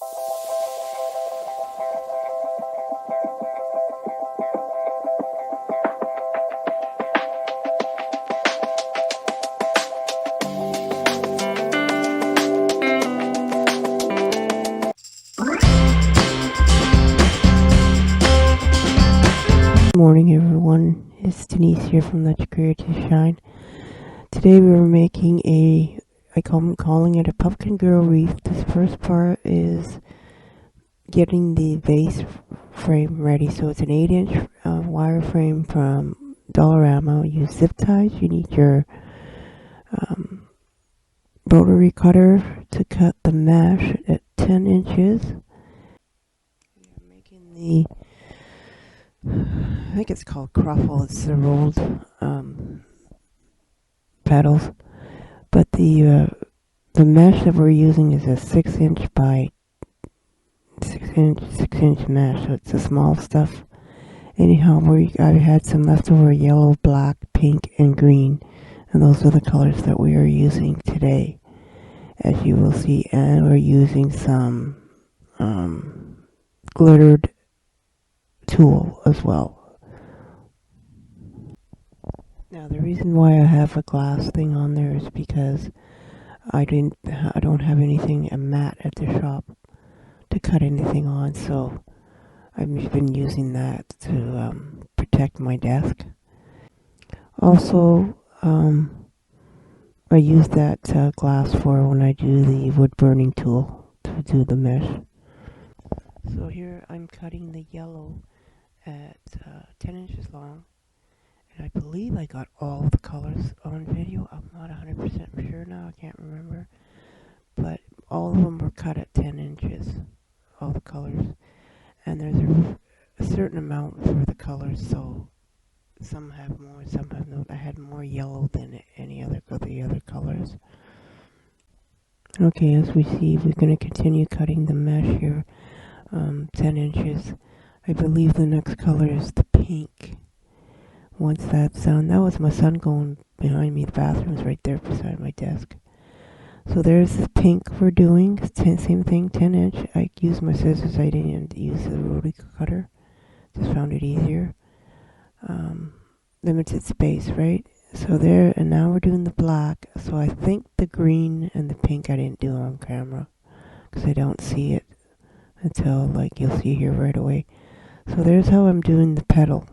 Good morning, everyone. It's Denise here from Let's Create to Shine. Today we're making I'm calling it a pumpkin girl wreath. This first part is getting the base frame ready. So it's an 8-inch wire frame from Dollarama. Use zip ties. You need your rotary cutter to cut the mesh at 10 inches. We're making the I think it's called cruffle. It's the rolled petals, but the mesh that we're using is a 6-inch by 6-inch mesh, so it's the small stuff. Anyhow, I've had some leftover yellow, black, pink, and green, and those are the colors that we are using today, as you will see. And we're using some glittered tool as well. Now the reason why I have a glass thing on there is because I don't have anything, a mat at the shop to cut anything on, so I've been using that to protect my desk. Also, I use that glass for when I do the wood burning tool to do the mesh. So here I'm cutting the yellow at 10 inches long, and I believe I got all the colors on video. I'm not 100% sure now, I can't remember, but all of them were cut at 10 inches, all the colors, and there's a certain amount for the colors, so some have more, some have no. I had more yellow than any other of the other colors. Okay, as we see, we're going to continue cutting the mesh here, 10 inches. I believe the next color is the pink. Once that's done, that was my son going behind me. The bathroom's right there beside my desk. So there's the pink we're doing. Same thing, 10 inch. I used my scissors. I didn't use the rotary cutter. Just found it easier. Limited space, right? So there, and now we're doing the black. So I think the green and the pink I didn't do on camera because I don't see it until, like, you'll see here right away. So there's how I'm doing the petal.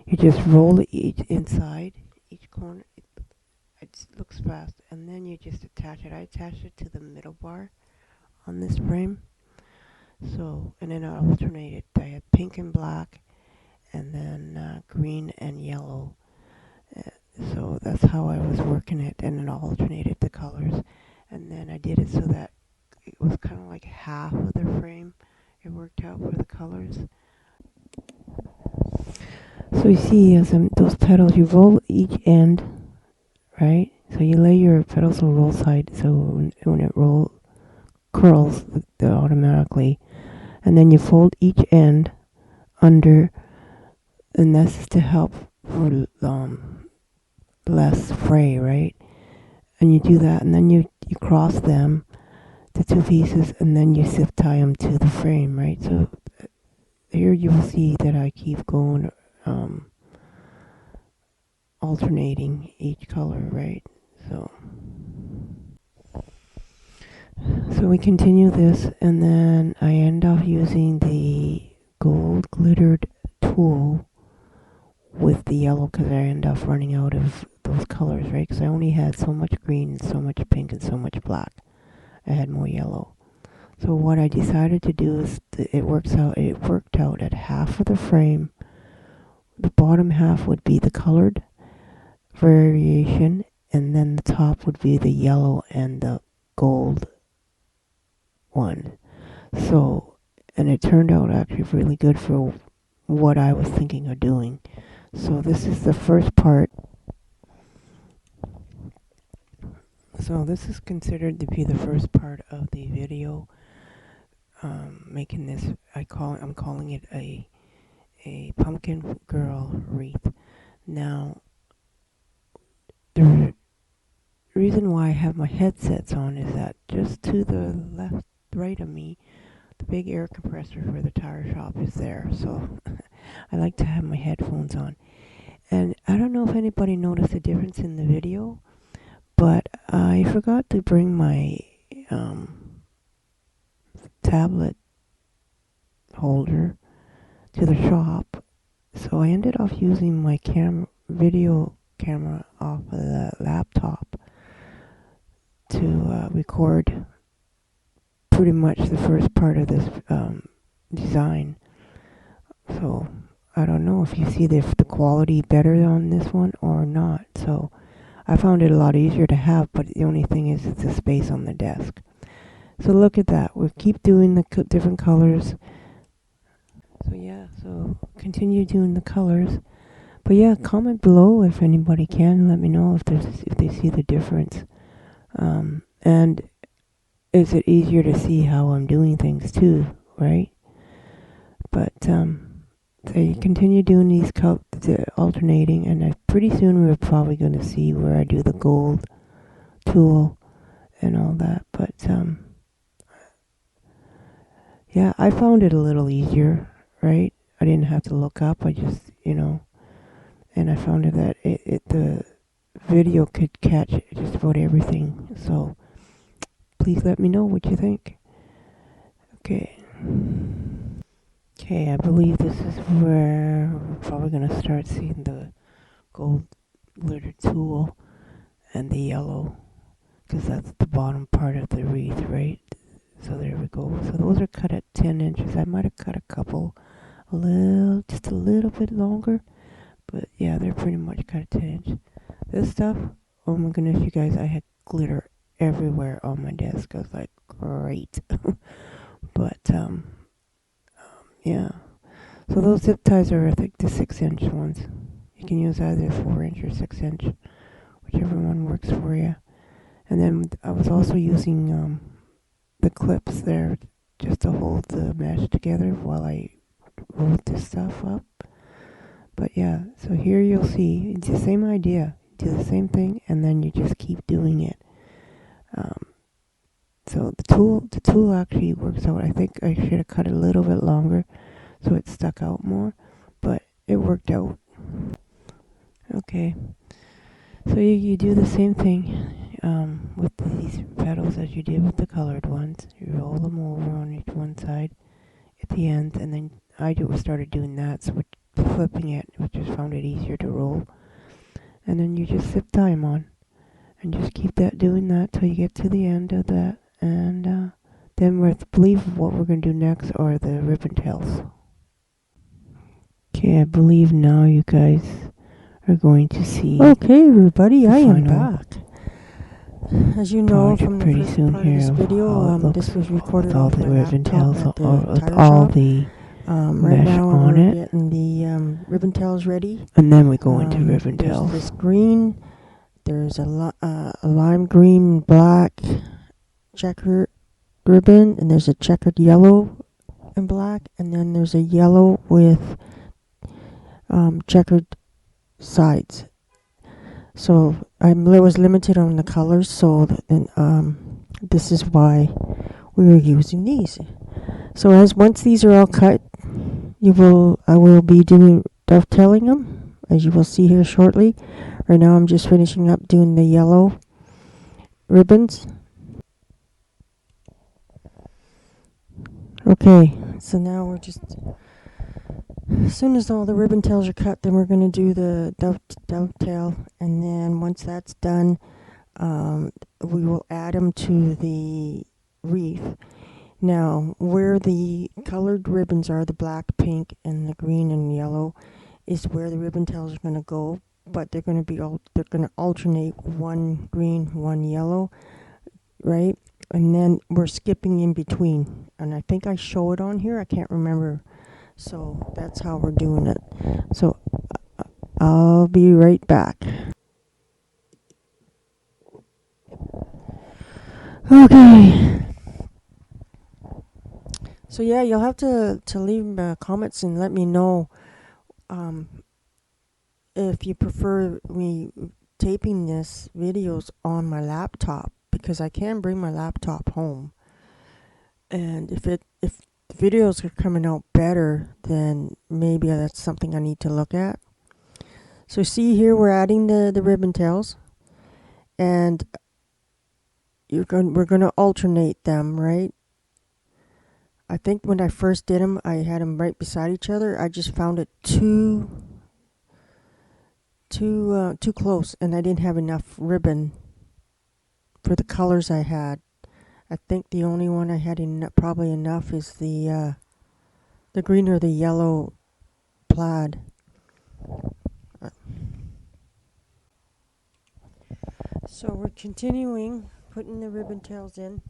You just roll it each inside, each corner. It looks fast, and then you just attach it. I attached it to the middle bar on this frame. So, and then I alternated. I had pink and black, and then green and yellow. So that's how I was working it, and then I alternated the colors. And then I did it so that it was kind of like half of the frame. It worked out for the colors. So you see, as those petals, you roll each end, right? So you lay your petals on roll side, so when it curls automatically, and then you fold each end under, and this is to help for less fray, right? And you do that, and then you cross them, the two pieces, and then you zip tie them to the frame, right? So here you will see that I keep going, alternating each color, right? So we continue this, and then I end up using the gold glittered tool with the yellow because I end up running out of those colors, right? Because I only had so much green and so much pink and so much black. I had more yellow. So what I decided to do is it worked out at half of the frame. The bottom half would be the colored variation, and then the top would be the yellow and the gold one. So, and it turned out actually really good for what I was thinking of doing. So this is the first part. So this is considered to be the first part of the video. Making this, I'm calling it a pumpkin girl wreath. Now, the reason why I have my headsets on is that just to the left right of me, the big air compressor for the tire shop is there. So I like to have my headphones on. And I don't know if anybody noticed the difference in the video, but I forgot to bring my tablet holder to the shop. So I ended up using my video camera off of the laptop to record pretty much the first part of this design. So I don't know if you see the quality better on this one or not. So I found it a lot easier to have, but the only thing is it's the space on the desk. So look at that. We'll keep doing the different colors. So yeah, so continue doing the colors. But yeah, comment below if anybody can. Let me know if they see the difference. And is it easier to see how I'm doing things too, right? But so you continue doing these alternating, and pretty soon we're probably going to see where I do the gold tool and all that. But yeah, I found it a little easier, right? I didn't have to look up. I just, and I found it that the video could catch just about everything. So please let me know what you think. Okay. Okay, I believe this is where we're probably going to start seeing the gold glitter tool and the yellow, because that's the bottom part of the wreath, right? So there we go. So those are cut at 10 inches. I might have cut a couple just a little bit longer, but yeah, they're pretty much cut at 10 inches. This stuff, oh my goodness, you guys, I had glitter everywhere on my desk. I was like, great. But yeah, so those zip ties are, I think, the 6-inch ones. You can use either 4-inch or 6-inch, whichever one works for you. And then I was also using the clips there just to hold the mesh together while I wrote this stuff up. But yeah, so here you'll see it's the same idea. Do the same thing, and then you just keep doing it. So the tool actually works out. I think I should have cut it a little bit longer so it stuck out more, but it worked out. Okay, so you do the same thing with these petals as you did with the colored ones. You roll them over on each one side at the end, and then I started doing that, so flipping it, which just found it easier to roll. And then you just zip tie them on, and just keep doing that till you get to the end of that. And then I believe what we're going to do next are the ribbon tails. Okay, I believe now you guys are going to see. Okay, everybody, I am back. As you know from the first part of this video, this was recorded all off the my ribbon laptop tails, at the tire all shop. the Right mesh now on we're it, getting the ribbon tails ready. and then we go into ribbon There's tails. this green, there's a lime green, black checkered ribbon, and there's a checkered yellow and black, and then there's a yellow with checkered sides. So I was limited on the colors, so this is why we were using these. So once these are all cut, I will be doing dovetailing them, as you will see here shortly. Right now I'm just finishing up doing the yellow ribbons. Okay, so now we're just, as soon as all the ribbon tails are cut, then we're going to do the dovetail, and then once that's done, we will add them to the wreath. Now, where the colored ribbons are, the black, pink, and the green and yellow, is where the ribbon tails are going to go, but they're going to alternate one green, one yellow, right? And then we're skipping in between, and I think I show it on here. I can't remember. So that's how we're doing it. So I'll be right back. Okay. So yeah, you'll have to leave comments and let me know if you prefer me taping this videos on my laptop, because I can bring my laptop home. And if the videos are coming out better, then maybe that's something I need to look at. So see here, we're adding the ribbon tails, and we're gonna alternate them, right? I think when I first did them, I had them right beside each other. I just found it too close, and I didn't have enough ribbon for the colors I had. I think the only one I had probably enough is the green or the yellow plaid. So we're continuing putting the ribbon tails in,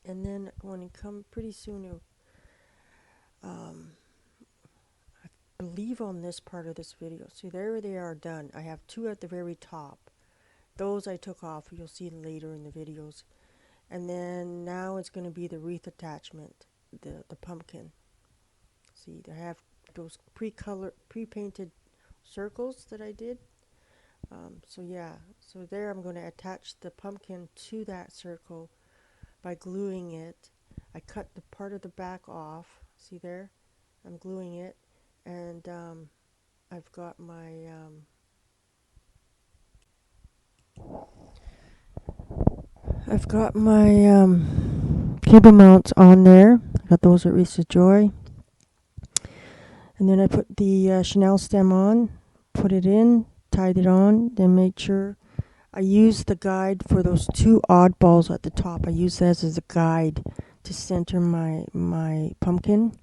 and then when it come pretty soon, I believe on this part of this video. See, there they are done. I have two at the very top. Those I took off. You'll see later in the videos. And then now it's going to be the wreath attachment, the pumpkin. See, I have those pre-painted circles that I did. So yeah, so there I'm going to attach the pumpkin to that circle by gluing it. I cut the part of the back off. See there? I'm gluing it, and I've got my cable mounts on there. I got those at Wreaths of Joy. And then I put the Chanel stem on, put it in, tied it on, then made sure I used the guide for those two oddballs at the top. I used that as a guide to center my pumpkin.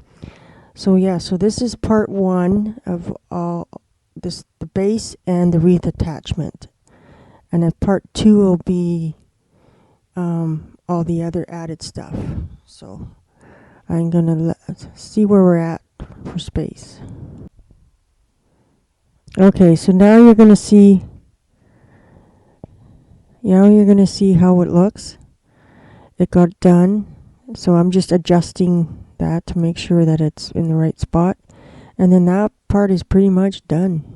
So yeah, so this is part one of all this, the base and the wreath attachment. And then part two will be all the other added stuff. So I'm gonna see where we're at for space. Okay, so now you're gonna see. You're gonna see how it looks. It got done. So I'm just adjusting that to make sure that it's in the right spot. And then that part is pretty much done.